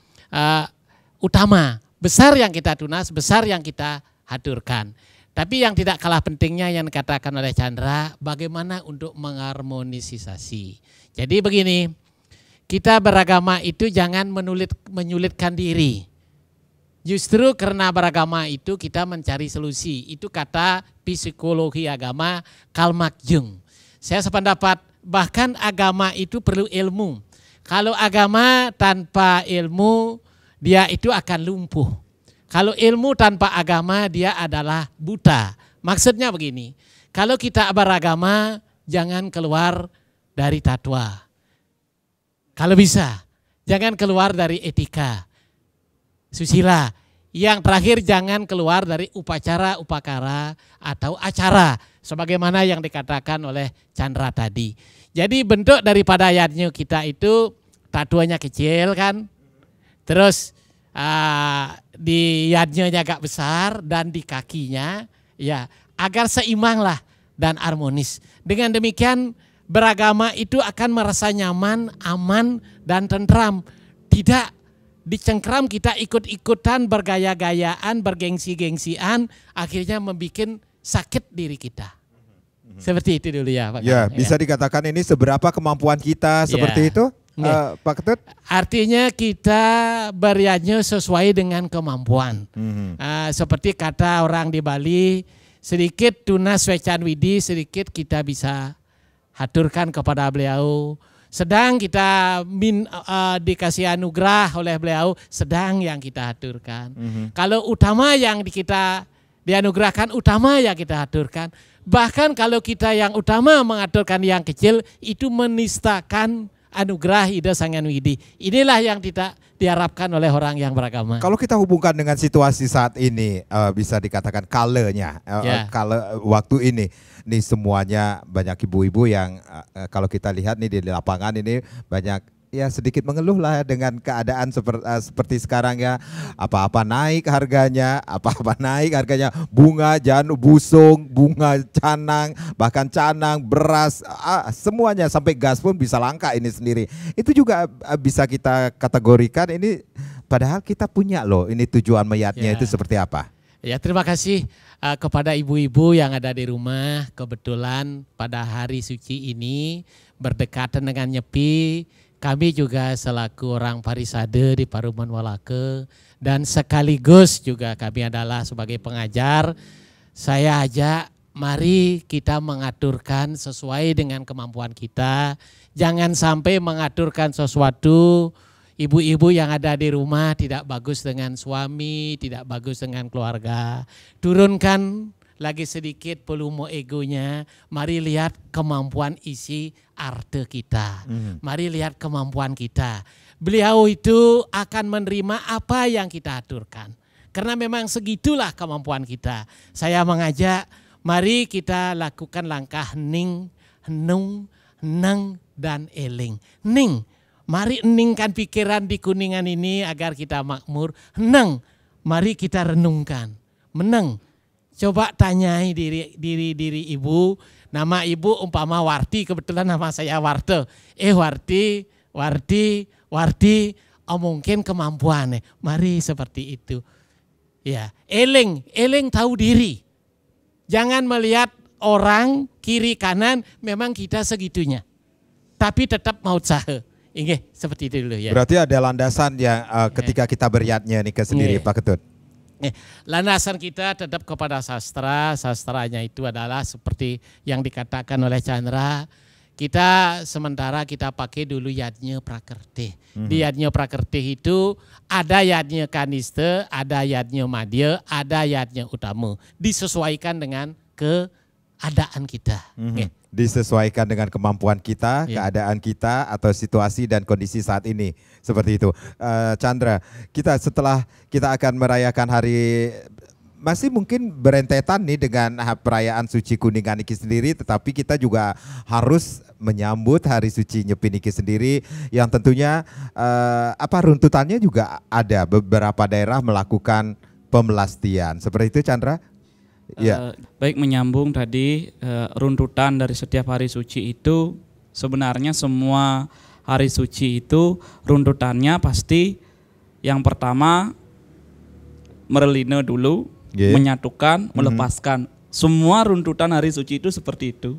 utama, besar yang kita tunas, besar yang kita haturkan. Tapi yang tidak kalah pentingnya yang dikatakan oleh Chandra, bagaimana untuk mengharmonisasi. Jadi begini, kita beragama itu jangan menyulitkan diri. Justru karena beragama itu kita mencari solusi. Itu kata psikologi agama Karl Marx Jung. Saya sependapat, bahkan agama itu perlu ilmu. Kalau agama tanpa ilmu, dia itu akan lumpuh. Kalau ilmu tanpa agama, dia adalah buta. Maksudnya begini, kalau kita beragama, jangan keluar dari tatwa. Kalau bisa, jangan keluar dari etika, susila. Yang terakhir, jangan keluar dari upacara, upakara, atau acara. Sebagaimana yang dikatakan oleh Chandra tadi. Jadi bentuk daripada yadnya kita itu tatuanya kecil kan. Terus di yadnya agak besar dan di kakinya ya agar seimbang lah dan harmonis. Dengan demikian beragama itu akan merasa nyaman, aman, dan tentram. Tidak dicengkram kita ikut-ikutan, bergaya-gayaan, bergengsi-gengsian, akhirnya membuat sakit diri kita. Seperti itu dulu ya Pak. Ya, bisa dikatakan ini seberapa kemampuan kita seperti itu Pak Ketut? Artinya kita berianya sesuai dengan kemampuan. Seperti kata orang di Bali, sedikit tunas wecan widi, sedikit kita bisa haturkan kepada beliau. Sedang kita dikasih anugerah oleh beliau, sedang yang kita haturkan. Kalau utama yang kita dianugerahkan, utama yang kita haturkan. Bahkan kalau kita yang utama mengaturkan yang kecil, itu menistakan anugerah Ida Sangyan Widi. Inilah yang tidak diharapkan oleh orang yang beragama. Kalau kita hubungkan dengan situasi saat ini, bisa dikatakan kalenya, kala waktu ini semuanya banyak ibu-ibu yang kalau kita lihat nih di lapangan ini banyak ya sedikit mengeluh lah dengan keadaan seperti sekarang ya. Apa-apa naik harganya, bunga jangan busung, bunga canang, bahkan canang, beras, semuanya sampai gas pun bisa langka ini sendiri. Itu juga bisa kita kategorikan ini padahal kita punya loh ini tujuan mayatnya itu seperti apa. Ya, terima kasih kepada ibu-ibu yang ada di rumah. Kebetulan pada hari suci ini berdekatan dengan Nyepi, kami juga selaku orang Parisade di Paruman Walake dan sekaligus juga kami adalah sebagai pengajar. Saya ajak mari kita mengaturkan sesuai dengan kemampuan kita. Jangan sampai mengaturkan sesuatu ibu-ibu yang ada di rumah tidak bagus dengan suami, tidak bagus dengan keluarga. Turunkan lagi sedikit pelumo egonya, mari lihat kemampuan isi arte kita. Mari lihat kemampuan kita. Beliau itu akan menerima apa yang kita aturkan. Karena memang segitulah kemampuan kita. Saya mengajak, mari kita lakukan langkah ning, henung, neng, dan eling. Ning, mari eningkan pikiran di Kuningan ini agar kita makmur. Neng, mari kita renungkan. Meneng, coba tanyai diri ibu, nama ibu umpama Warti, kebetulan nama saya Warte. Warti, mungkin kemampuan. Mari seperti itu. Ya, eling tahu diri. Jangan melihat orang kiri kanan, memang kita segitunya. Tapi tetap mau usaha. Inge, seperti itu dulu ya. Berarti ada landasan yang ketika kita beriatnya nih ke sendiri Pak Ketut. Landasan kita tetap kepada sastra. Sastranya itu adalah seperti yang dikatakan oleh Chandra. Kita sementara kita pakai dulu yadnya prakerti. Di yadnya prakerti itu ada yadnya kaniste, ada yadnya madya, ada yadnya utama. Disesuaikan dengan keadaan kita. Disesuaikan dengan kemampuan kita, keadaan kita atau situasi dan kondisi saat ini. Seperti itu. Chandra, setelah kita akan merayakan hari, masih mungkin berentetan nih dengan perayaan suci Kuningan Niki sendiri, tetapi kita juga harus menyambut hari suci Nyepi Niki sendiri yang tentunya runtutannya juga ada beberapa daerah melakukan pemelastian. Seperti itu Chandra? Ya. Baik, menyambung tadi runtutan dari setiap hari suci itu sebenarnya semua hari suci itu runtutannya pasti yang pertama merelina dulu, menyatukan, melepaskan. Semua runtutan hari suci itu seperti itu.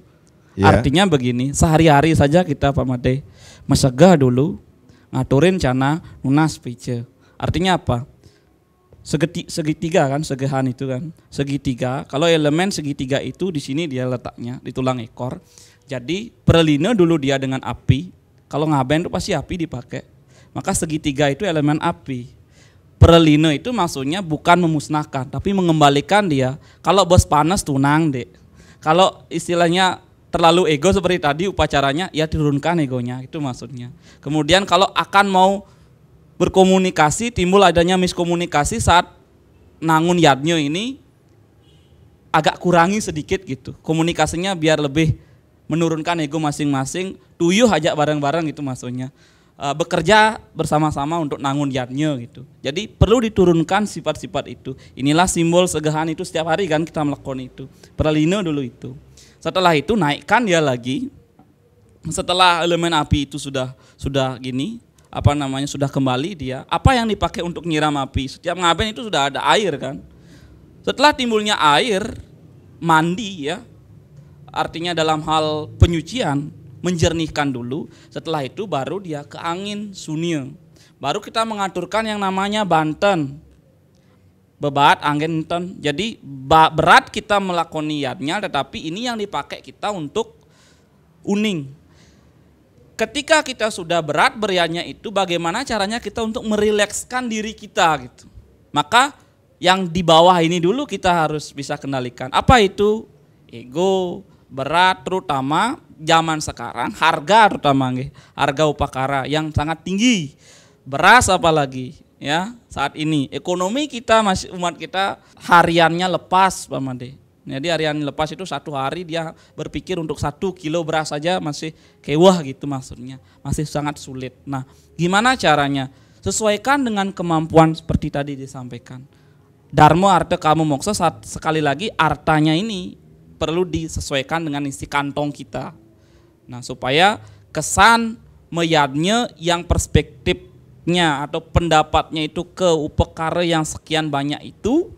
Artinya begini, sehari-hari saja kita Pak Made mesegah dulu, ngaturin cana nunas pice. Artinya apa? Segitiga kan, segehan itu kan, segitiga. Kalau elemen segitiga itu di sini dia letaknya di tulang ekor. Jadi perlina dulu dia dengan api. Kalau ngaben itu pasti api dipakai. Maka segitiga itu elemen api. Perlina itu maksudnya bukan memusnahkan, tapi mengembalikan dia. Kalau bos panas tunang dek. Kalau istilahnya terlalu ego seperti tadi upacaranya, ya turunkan egonya, itu maksudnya. Kemudian kalau akan mau berkomunikasi, timbul adanya miskomunikasi saat nangun yadnya ini agak kurangi sedikit gitu. Komunikasinya biar lebih menurunkan ego masing-masing, tuyuh ajak bareng-bareng gitu maksudnya. Bekerja bersama-sama untuk nangun yadnya gitu. Jadi perlu diturunkan sifat-sifat itu. Inilah simbol segahan itu setiap hari kan kita melakukan itu. Perlina dulu itu. Setelah itu naikkan dia lagi setelah elemen api itu sudah gini, sudah kembali dia, apa yang dipakai untuk nyiram api? Setiap ngaben itu sudah ada air kan. Setelah timbulnya air, mandi ya, artinya dalam hal penyucian, menjernihkan dulu. Setelah itu baru dia ke angin sunyi. Baru kita mengaturkan yang namanya banten. Bebat angin enten. Jadi berat kita melakoniatnya, tetapi ini yang dipakai kita untuk uning. Ketika kita sudah berat beriannya itu, bagaimana caranya kita untuk merilekskan diri kita gitu. Maka yang di bawah ini dulu kita harus bisa kendalikan. Apa itu? Ego, berat, terutama zaman sekarang harga terutama harga upakara yang sangat tinggi. Beras apalagi ya saat ini. Ekonomi kita masih umat kita hariannya lepas Pak Made. Jadi harian lepas itu satu hari dia berpikir untuk 1 kilo beras saja masih kewah gitu maksudnya. Masih sangat sulit. Nah gimana caranya? Sesuaikan dengan kemampuan seperti tadi disampaikan. Dharma arta kamu moksa, sekali lagi artanya ini perlu disesuaikan dengan isi kantong kita. Nah supaya kesan meyadnya yang perspektifnya atau pendapatnya itu ke upekara yang sekian banyak itu,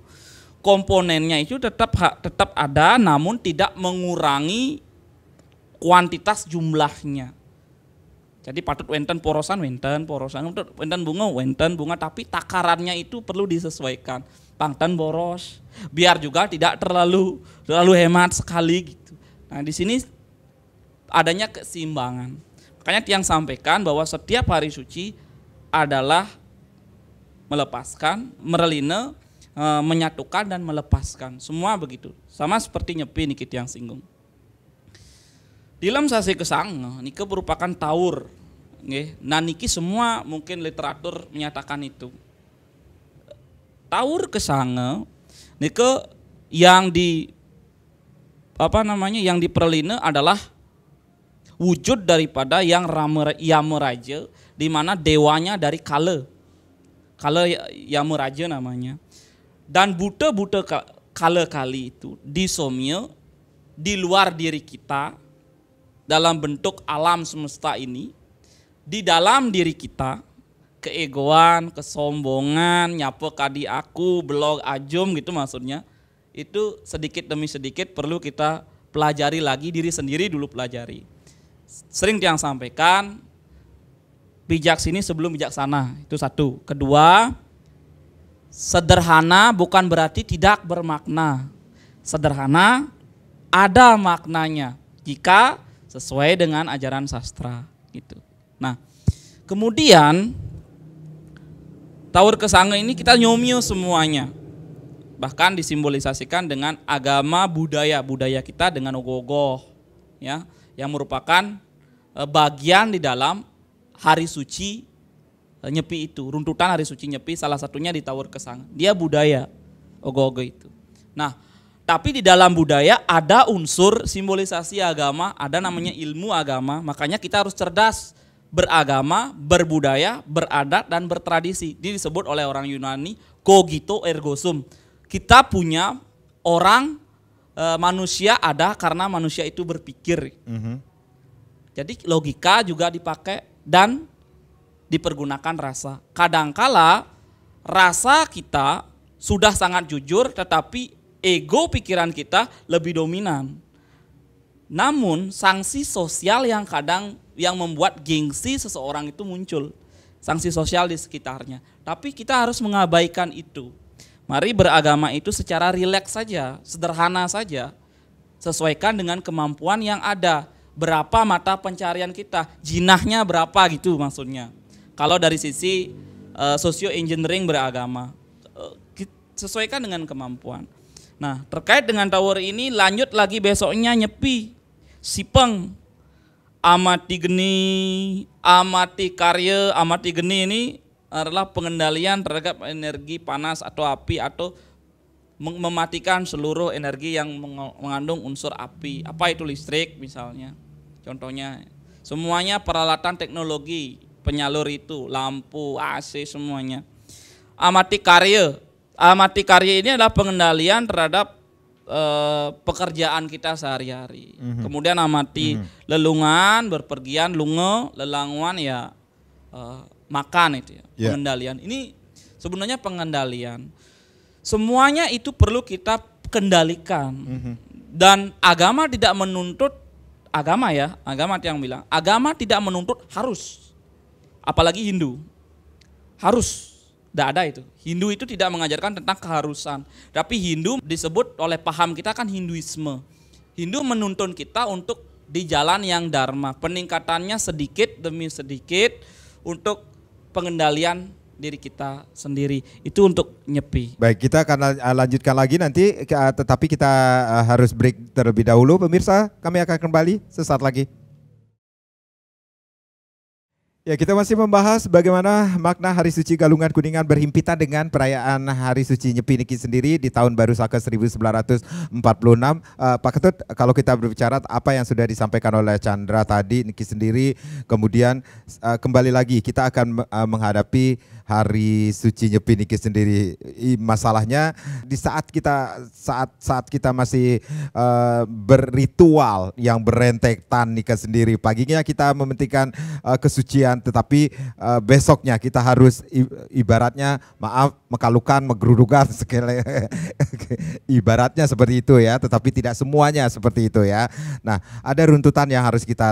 komponennya itu tetap ada namun tidak mengurangi kuantitas jumlahnya. Jadi patut wenten porosan, wenten bunga, tapi takarannya itu perlu disesuaikan. Pangten boros, biar juga tidak terlalu hemat sekali gitu. Nah di sini adanya keseimbangan. Makanya Tiang sampaikan bahwa setiap hari suci adalah melepaskan, merelina, menyatukan dan melepaskan. Semua begitu. Sama seperti nyepi niki Tiang singgung. Dalam sasi kesang niki merupakan taur. Nah niki semua mungkin literatur menyatakan itu. Taur kesange nike yang yang diperlina adalah wujud daripada yang Yamaraja, di mana dewanya dari Kala Yamaraja namanya. Dan buta-buta Kala kali itu disomnya di luar diri kita dalam bentuk alam semesta ini, di dalam diri kita. Keegoan, kesombongan, nyapa kadi aku, blog ajum gitu maksudnya. Itu sedikit demi sedikit perlu kita pelajari lagi, diri sendiri dulu pelajari. Sering Tiang sampaikan, bijak sini sebelum bijaksana, itu satu. Kedua, sederhana bukan berarti tidak bermakna. Sederhana ada maknanya jika sesuai dengan ajaran sastra gitu. Nah, kemudian Taur Kesange ini kita nyomio semuanya. Bahkan disimbolisasikan dengan agama budaya kita dengan ogoh-ogoh ya, yang merupakan bagian di dalam hari suci Nyepi itu. Runtutan hari suci Nyepi salah satunya di Taur Kesange. Dia budaya ogoh-ogoh itu. Nah, tapi di dalam budaya ada unsur simbolisasi agama, ada namanya ilmu agama. Makanya kita harus cerdas beragama, berbudaya, beradat, dan bertradisi. Ini disebut oleh orang Yunani cogito ergo sum. Kita punya orang manusia ada karena manusia itu berpikir. Jadi logika juga dipakai dan dipergunakan rasa. Kadangkala rasa kita sudah sangat jujur, tetapi ego pikiran kita lebih dominan. Namun sanksi sosial yang kadang yang membuat gengsi seseorang itu muncul. Sanksi sosial di sekitarnya. Tapi kita harus mengabaikan itu. Mari beragama itu secara rileks saja, sederhana saja. Sesuaikan dengan kemampuan yang ada. Berapa mata pencarian kita, jinahnya berapa gitu maksudnya. Kalau dari sisi socio engineering beragama, sesuaikan dengan kemampuan. Nah, terkait dengan tower ini lanjut lagi besoknya Nyepi, Sipeng, amati geni, amati karya, amati geni ini adalah pengendalian terhadap energi panas atau api atau mematikan seluruh energi yang mengandung unsur api. Apa itu listrik misalnya? Contohnya semuanya peralatan teknologi penyalur itu, lampu, AC semuanya. Amati karya ini adalah pengendalian terhadap pekerjaan kita sehari-hari. Kemudian amati lelungan, berpergian, lunge, lelanguan ya makan itu ya. Pengendalian. Ini sebenarnya pengendalian. Semuanya itu perlu kita kendalikan. Dan agama tidak menuntut, agama yang bilang, agama tidak menuntut harus. Apalagi Hindu. Harus. Tidak ada itu. Hindu itu tidak mengajarkan tentang keharusan. Tapi Hindu disebut oleh paham kita kan Hinduisme. Hindu menuntun kita untuk di jalan yang dharma. Peningkatannya sedikit demi sedikit untuk pengendalian diri kita sendiri. Itu untuk nyepi. Baik, kita akan lanjutkan lagi nanti, tetapi kita harus break terlebih dahulu. Pemirsa, kami akan kembali sesaat lagi. Ya, kita masih membahas bagaimana makna Hari Suci Galungan Kuningan berhimpitan dengan perayaan Hari Suci Nyepi niki sendiri di tahun baru Saka 1946. Pak Ketut, kalau kita berbicara apa yang sudah disampaikan oleh Chandra tadi niki sendiri, kemudian kembali lagi kita akan menghadapi Hari Suci Nyepi niki sendiri. Masalahnya di saat kita masih berritual yang berentetan nikah sendiri, paginya kita mementingkan kesucian, tetapi besoknya kita harus ibaratnya mekalukan, megrudukan sekali. Ibaratnya seperti itu ya, tetapi tidak semuanya seperti itu ya. Nah, ada runtutan yang harus kita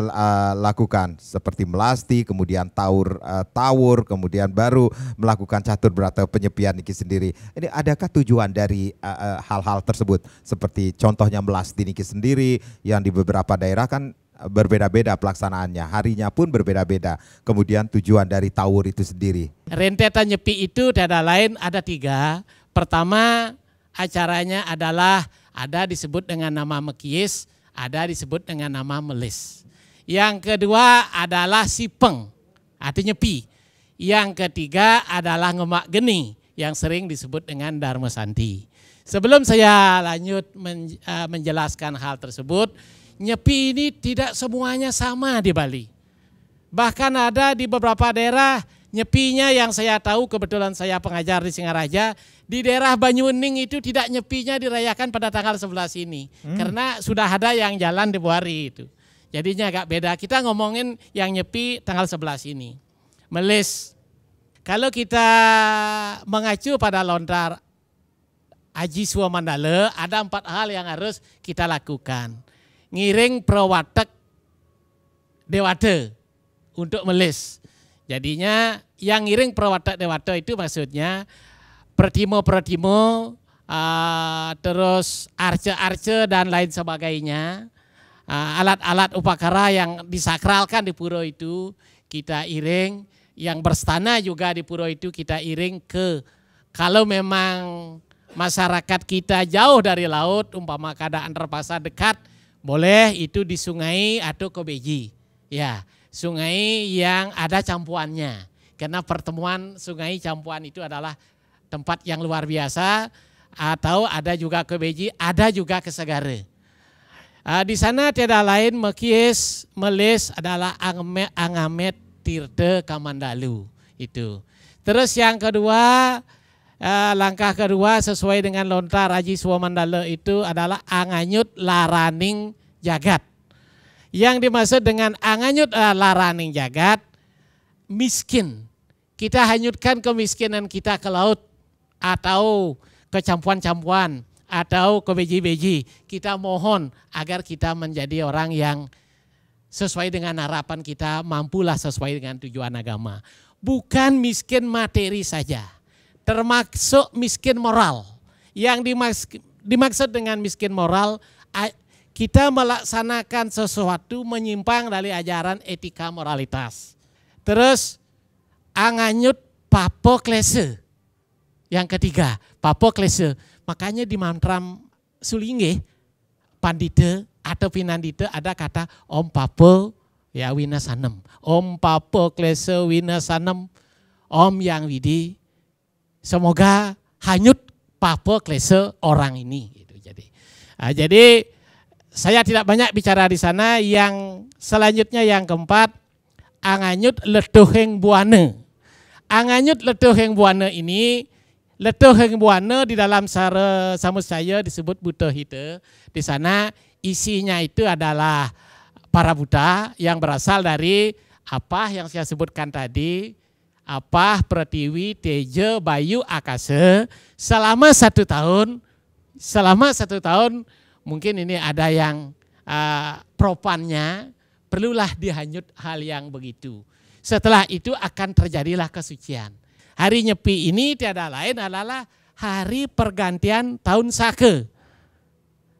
lakukan seperti melasti, kemudian tawur, kemudian baru melakukan catur berata penyepian niki sendiri. Ini adakah tujuan dari hal-hal tersebut? Seperti contohnya melasti niki sendiri yang di beberapa daerah kan berbeda-beda pelaksanaannya, harinya pun berbeda-beda. Kemudian tujuan dari tawur itu sendiri. Rentetan nyepi itu tiada lain, ada 3. Pertama, acaranya adalah ada disebut dengan nama mekiis, ada disebut dengan nama melis. Yang kedua adalah sipeng, artinya nyepi. Yang ketiga adalah ngemak geni, yang sering disebut dengan Dharma Santi. Sebelum saya lanjut menjelaskan hal tersebut, nyepi ini tidak semuanya sama di Bali. Bahkan ada di beberapa daerah nyepinya yang saya tahu, kebetulan saya pengajar di Singaraja, di daerah Banyuning itu tidak nyepinya dirayakan pada tanggal 11 ini. Karena sudah ada yang jalan di Buari itu. Jadinya agak beda. Kita ngomongin yang nyepi tanggal 11 ini. Melis. Kalau kita mengacu pada lontar Aji Suwamandala, ada 4 hal yang harus kita lakukan. Ngiring prawatek dewata untuk melis. Jadinya yang ngiring prawatek dewata itu maksudnya pertimo, terus arce dan lain sebagainya. Alat-alat upakara yang disakralkan di pura itu kita iring. Yang berstana juga di pura itu kita iring ke, kalau memang masyarakat kita jauh dari laut, umpama keadaan terpaksa dekat, boleh itu di sungai atau ke beji. Ya, sungai yang ada campuannya. Karena pertemuan sungai campuan itu adalah tempat yang luar biasa. Atau ada juga ke beji, ada juga ke segara. Di sana tiada lain mekiis, melis adalah angamet Tirta Kamandalu itu. Terus yang kedua, langkah kedua sesuai dengan lontar Aji Suwamandala itu adalah anganyut laraning jagat. Yang dimaksud dengan anganyut laraning jagat, miskin. Kita hanyutkan kemiskinan kita ke laut atau ke campuan-campuan atau ke beji-beji. Kita mohon agar kita menjadi orang yang sesuai dengan harapan kita, mampulah sesuai dengan tujuan agama. Bukan miskin materi saja, termasuk miskin moral. Yang dimaksud dengan miskin moral, kita melaksanakan sesuatu menyimpang dari ajaran etika moralitas. Terus, anganyut papo klese. Yang ketiga, papo klese. Makanya di mantram sulingge, pandita atau pinandita ada kata Om Papo ya Winasanam. Om Papo klese Winasanam. Om yang widi. Semoga hanyut Papo klese orang ini. Gitu. Jadi saya tidak banyak bicara di sana. Yang selanjutnya yang keempat, anganyut letuheng buana. Anganyut letuheng buana ini Letuh yang buana di dalam sara Samusaya disebut Buta Hita. Di sana isinya itu adalah para Buddha yang berasal dari apa yang saya sebutkan tadi, apa Pratiwi, Teja, Bayu, Akasa selama 1 tahun. Selama 1 tahun mungkin ini ada yang propannya, perlulah dihanyut hal yang begitu. Setelah itu akan terjadilah kesucian. Hari Nyepi ini tiada lain adalah hari pergantian tahun Saka.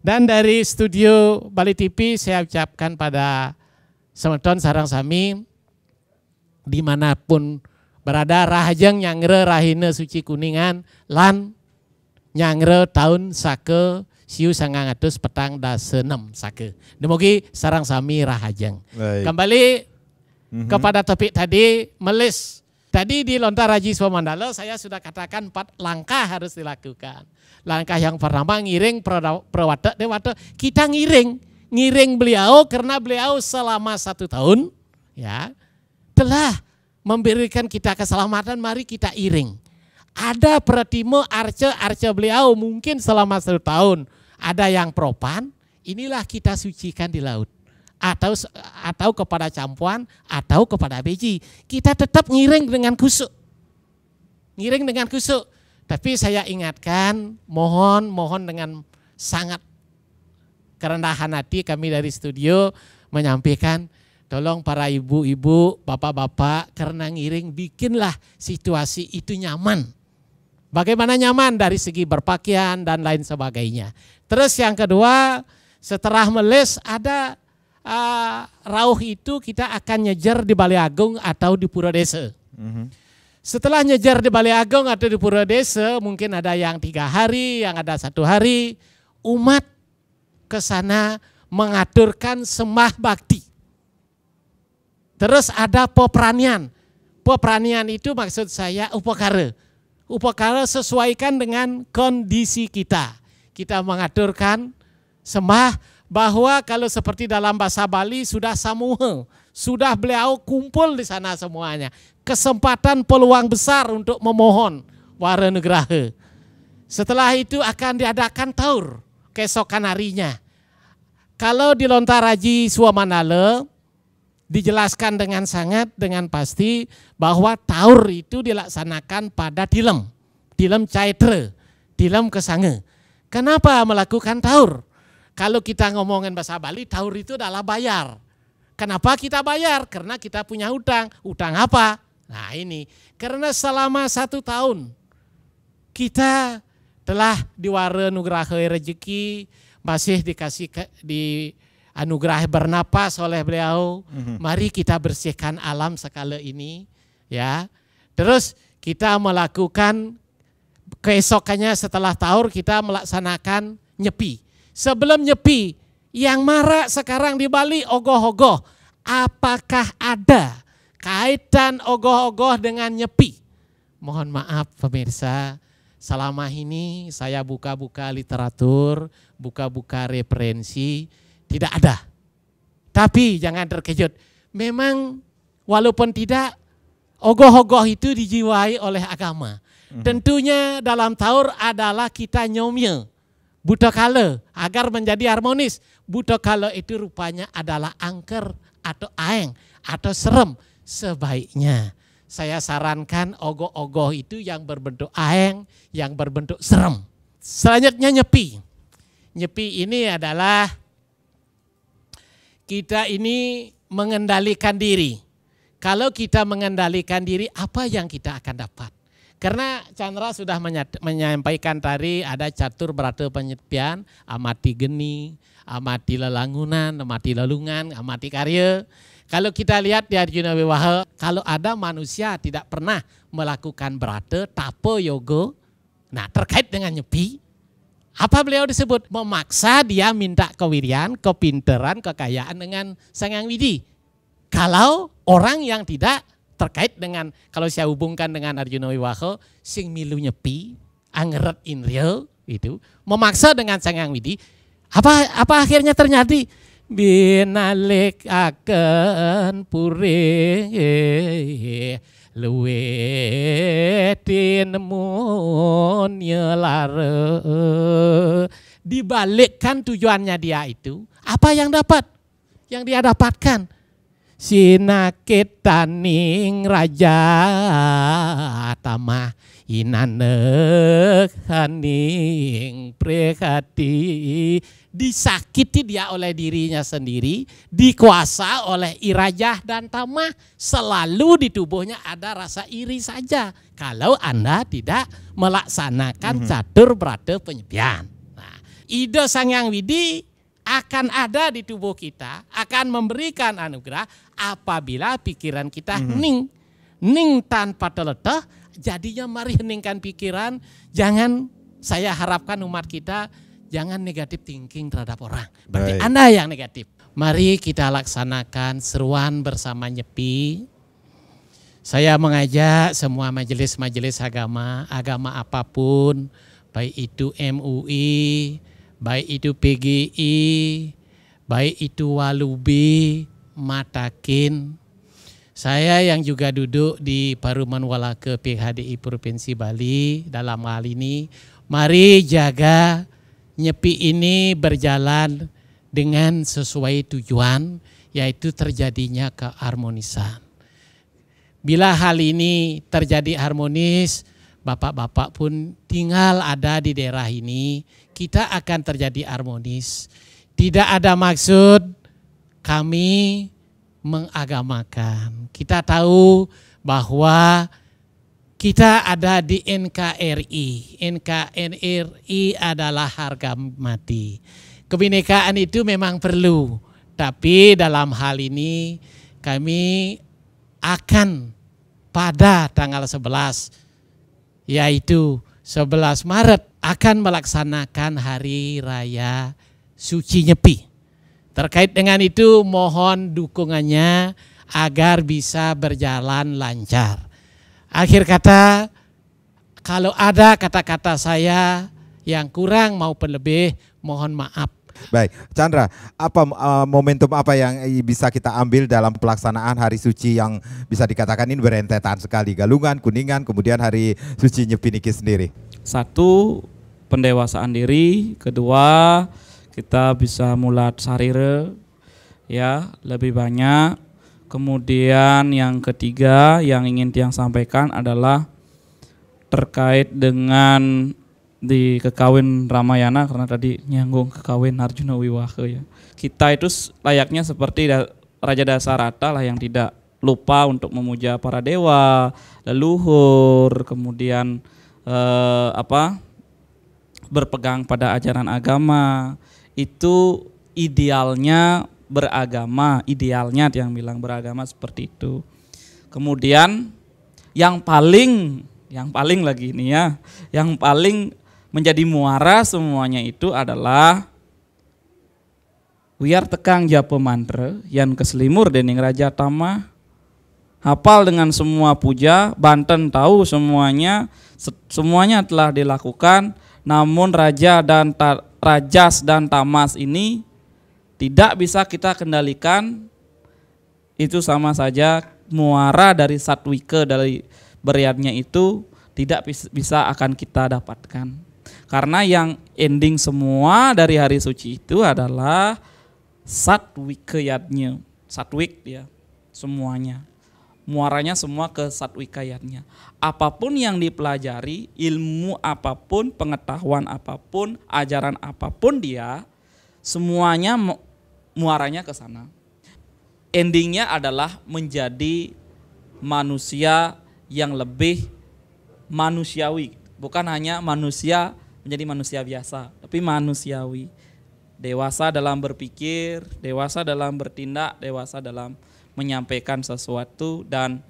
Dan dari studio Bali TV saya ucapkan pada semeton sarang sami dimanapun berada rahajeng nyangre rahina suci kuningan lan nyangre tahun Saka siu 900 petang dasa 6 Saka. Demogi sarang sami rahajeng. Kembali kepada topik tadi, melis. Tadi di Lontar Haji Swamandala saya sudah katakan 4 langkah harus dilakukan. Langkah yang pertama ngiring Prawata Dewata. Kita ngiring beliau karena beliau selama 1 tahun ya telah memberikan kita keselamatan, mari kita iring. Ada pratime arca beliau mungkin selama 1 tahun ada yang propan, inilah kita sucikan di laut. Atau kepada campuan atau kepada beji. Kita tetap ngiring dengan kusuk. Ngiring dengan kusuk. Tapi saya ingatkan, mohon dengan sangat kerendahan hati kami dari studio menyampaikan, tolong para ibu-ibu, bapak-bapak, karena ngiring bikinlah situasi itu nyaman. Bagaimana nyaman dari segi berpakaian dan lain sebagainya. Terus yang kedua, setelah meles ada rauh itu kita akan nyejar di Balai Agung atau di Pura Desa. Setelah nyejar di Balai Agung atau di Pura Desa, mungkin ada yang 3 hari, yang ada 1 hari, umat ke sana mengaturkan sembah bakti. Terus ada peperanian. Peperanian itu maksud saya upakara. Upakara sesuaikan dengan kondisi kita. Kita mengaturkan sembah bahwa kalau seperti dalam bahasa Bali sudah samuha, sudah beliau kumpul di sana semuanya. Kesempatan peluang besar untuk memohon wara nugraha. Setelah itu akan diadakan taur keesokan harinya. Kalau di Lontar Haji Swamanala dijelaskan dengan pasti bahwa taur itu dilaksanakan pada Tilem Caitra, Tilem Kesanga. Kenapa melakukan taur? Kalau kita ngomongin bahasa Bali, taur itu adalah bayar. Kenapa kita bayar? Karena kita punya hutang. Hutang apa? Nah ini, karena selama 1 tahun kita telah diwara nugraha rezeki, masih dikasih di anugerah bernapas oleh beliau. Mari kita bersihkan alam sekala ini, ya. Terus kita melakukan keesokannya setelah taur kita melaksanakan nyepi. Sebelum nyepi, yang marak sekarang di Bali ogoh-ogoh. Apakah ada kaitan ogoh-ogoh dengan nyepi? Mohon maaf pemirsa, selama ini saya buka-buka literatur, buka-buka referensi, tidak ada. Tapi jangan terkejut, memang walaupun tidak, ogoh-ogoh itu dijiwai oleh agama. Tentunya dalam taur adalah kita nyomya. Buta kala agar menjadi harmonis. Buta kala itu rupanya adalah angker atau aeng atau serem. Sebaiknya saya sarankan ogoh-ogoh itu yang berbentuk aeng, yang berbentuk serem. Selanjutnya nyepi. Nyepi ini adalah kita ini mengendalikan diri. Kalau kita mengendalikan diri, apa yang kita akan dapat? Karena Chandra sudah menyampaikan tadi ada catur berata penyepian, amati geni, amati lelangunan, amati lelungan, amati karya. Kalau kita lihat di Arjuna Wiwaha, kalau ada manusia tidak pernah melakukan berata, tapa yoga, nah terkait dengan nyepi, apa beliau disebut? Memaksa dia minta kewirian, kepinteran, kekayaan dengan Sang Hyang Widi. Kalau orang yang tidak terkait dengan, kalau saya hubungkan dengan Arjuna Wiwaha, sing milu nyepi, angeret inril, itu memaksa dengan Sang Hyang Widi, apa akhirnya terjadi? Binalik akan purih luwe tinemun nyelara. Dibalikkan tujuannya dia itu, apa yang dapat? Yang dia dapatkan sinakit taning raja tamah inanek haning prekati. Disakiti dia oleh dirinya sendiri, dikuasa oleh irajah dan tamah. Selalu di tubuhnya ada rasa iri saja kalau Anda tidak melaksanakan catur berata penyepian. Nah, ide Sang Hyang Widi akan ada di tubuh kita, akan memberikan anugerah apabila pikiran kita hening. Ning tanpa terletah, jadinya mari heningkan pikiran. Jangan, saya harapkan umat kita jangan negatif thinking terhadap orang. Berarti Anda yang negatif. Mari kita laksanakan seruan bersama Nyepi. Saya mengajak semua majelis-majelis agama, agama apapun, baik itu MUI, baik itu PGI, baik itu Walubi, Matakin. Saya yang juga duduk di Paruman Walake PHDI Provinsi Bali dalam hal ini, mari jaga Nyepi ini berjalan dengan sesuai tujuan, yaitu terjadinya keharmonisan. Bila hal ini terjadi harmonis, bapak-bapak pun tinggal ada di daerah ini, kita akan terjadi harmonis. Tidak ada maksud kami mengagamakan. Kita tahu bahwa kita ada di NKRI. NKRI adalah harga mati. Kebinekaan itu memang perlu, tapi dalam hal ini kami akan pada tanggal 11, yaitu 11 Maret akan melaksanakan Hari Raya Suci Nyepi. Terkait dengan itu mohon dukungannya agar bisa berjalan lancar. Akhir kata, kalau ada kata-kata saya yang kurang maupun lebih, mohon maaf. Baik, Chandra, apa momentum apa yang bisa kita ambil dalam pelaksanaan Hari Suci yang bisa dikatakan ini berentetan sekali, Galungan, Kuningan, kemudian Hari Suci Nyepi niki sendiri? Satu, pendewasaan diri. Kedua, kita bisa mulat sarire, ya, lebih banyak. Kemudian yang ketiga yang ingin Tiang sampaikan adalah terkait dengan di kekawin Ramayana, karena tadi nyanggung kekawin Arjuna Wiwaha ya. Kita itu layaknya seperti Raja Dasarata lah, yang tidak lupa untuk memuja para dewa, leluhur, kemudian berpegang pada ajaran agama. Itu idealnya beragama, idealnya yang bilang beragama seperti itu. Kemudian yang paling lagi ini ya, yang paling menjadi muara semuanya itu adalah wiar tekang japa mantra yang keselimur dening Raja Tama, hafal dengan semua puja, Banten tahu semuanya telah dilakukan, namun Rajas dan Tamas ini tidak bisa kita kendalikan. Itu sama saja muara dari Satwika, dari beriatnya itu tidak bisa akan kita dapatkan. Karena yang ending semua dari hari suci itu adalah Satwikayatnya, Satwik ya, semuanya. Muaranya semua ke Satwikayatnya. Apapun yang dipelajari, ilmu apapun, pengetahuan apapun, ajaran apapun dia, semuanya muaranya ke sana. Endingnya adalah menjadi manusia yang lebih manusiawi, bukan hanya manusia menjadi manusia biasa, tapi manusiawi. Dewasa dalam berpikir, dewasa dalam bertindak, dewasa dalam menyampaikan sesuatu, dan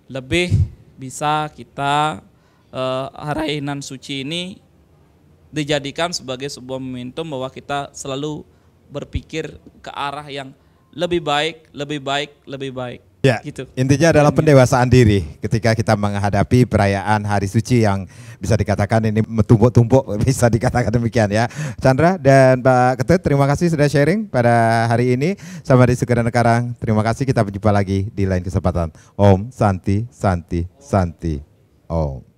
lebih bisa kita Harainan Suci ini dijadikan sebagai sebuah momentum bahwa kita selalu berpikir ke arah yang lebih baik, lebih baik, lebih baik. Ya, Gitu. intinya adalah pendewasaan diri ketika kita menghadapi perayaan hari suci yang bisa dikatakan ini metumpuk-tumpuk, bisa dikatakan demikian ya. Chandra dan Pak Ketut, terima kasih sudah sharing pada hari ini. Sama di Sukaran Karang, terima kasih, kita berjumpa lagi di lain kesempatan. Om Santi, Santi, Santi, Om.